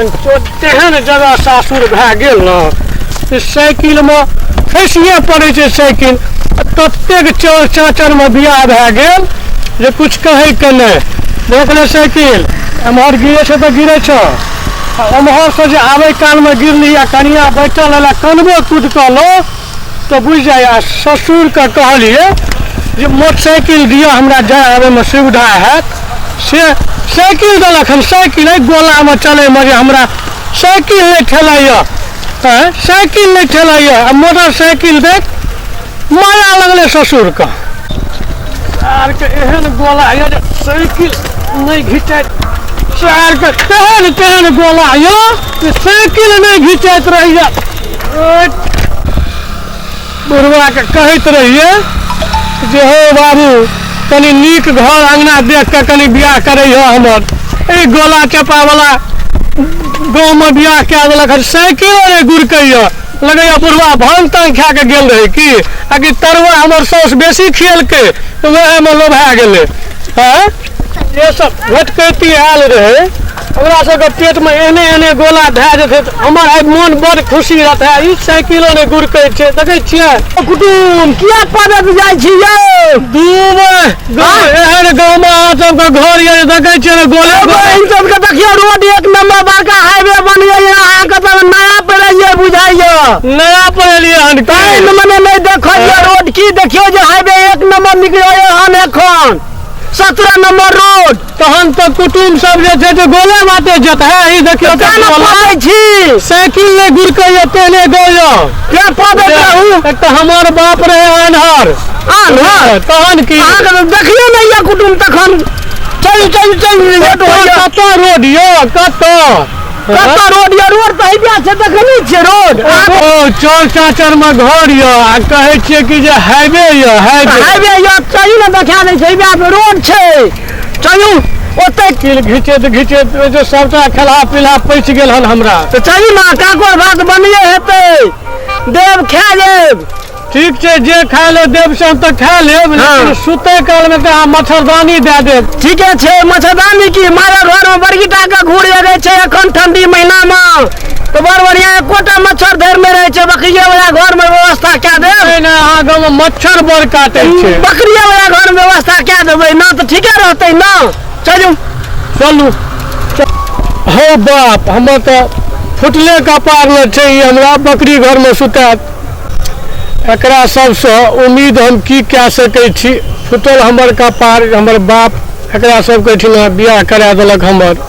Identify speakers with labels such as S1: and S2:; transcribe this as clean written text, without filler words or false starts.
S1: तेहन जगह सासुर भए गेल न साइकिल में फैसिए पड़े छै साइकिल ततेक चोर चाचर में बियाह भए गेल जे कुछ कहे के नहीं देख ले साइकिल एम्हर गिरे छै तो गिरे छ एम्हर से जे आबे काल में गिरली आ कनिया बैठल है कनबो कूद कर लो तो बुझ जाए ससुर के कहलिए जे मोटरसाइकिल दिया हमरा जाए आबे में सुविधा है से साइकिल देलक हम साइकिल गोला में चले में हमरा साइकिल नहीं ठेलाइया साइकिल नहीं ठेलाइया मोटरसाइकिल देख माया लगले ससुर का सार के एहन गोला है साइकिल नहीं घिचाई सार के तेहन तेहन गोला है साइकिल नहीं घिचाइत रहिए बुढ़वा के कहते रहिए जे हो बाबू कनी नीक घर अंगना देख के कनी बियाह करे हमर ए गोला चपा वाला गाँव में बियाह क्या दिलक साइकिल नहीं गुड़कैया लगैया बुढ़वा भांग तांग खा के गेल रहे कि आकि तरुआ हमर सौस बेसी खेल के तो वह में लोभा गेले ये सब घटकैती आयल रहे हमरा सबके पेट में एने एने गोला धए जेते हमर आइ मन बड़ खुशी रहता है साइकिलो ने गुड़कै छै देखे छियै कुटुम किया पाबे जाय छी यौ दूब एहन गाँव में अहाँ सबके घर ये देखे छियै गोले इन सबके देखियो रोड एक नंबर बड़का हाईवे बन गेल अहाँ के तो नया पड़ैया बुझाइया नया पड़लिए हन काई मने नहीं देखियो रोड की देखियो जे हाईवे एक नंबर निकलैया हन एखन 17 नंबर रोड तहन तो कुटुम सब जे छै गोले बाटे जत है ई देखियो पाबै छी साइकिल ने गुड़कै तेने गयो के पाबे रहू एक तो हमर बाप रहे अनहर तहन की देखियो नहीं या कुटुम तखन चल कत रोड यो कत रोड या रोड तो हेबे छै देखनी छै रोड ओ चौर चाचर में घर यो आ कहे छियै कि जे हाईवे यो हाईवे यो चलू ना देखा नै छै बे रोड छै चलू ओते किल घिचैत जो सबटा खेला पिला पैच गेल हन हमरा तो चलू ना काकोर भात बनिए हेतै देव खा लेब ठीक छै जे खा ले देव से हम तो खा लेब लेकिन सुते काल में तो मच्छरदानी दे देब ठीके छै मच्छरदानी की मारे घर में बड़कीटा के घूर लगे छै एखन ठंडी महीना में तो बड़ बढ़िया एकोटा मच्छर धर में रहे छै बकरिया वाला घर में व्यवस्था क्या दे ना अहाँ गाँव में मच्छर बड़ काटे छै बकरिया वाला घर में व्यवस्था क्या देबै ना तो ठीके रहतै ना चलू चलू हो बाप हमर तो फुटले कपार में छै हमरा बकरी घर में सुतैत एकरा सबसे उम्मीद हम की कह सकै छी फुटल हमर कपार हमर बाप एकरा सब कहथिन बियाह करा देलक हमर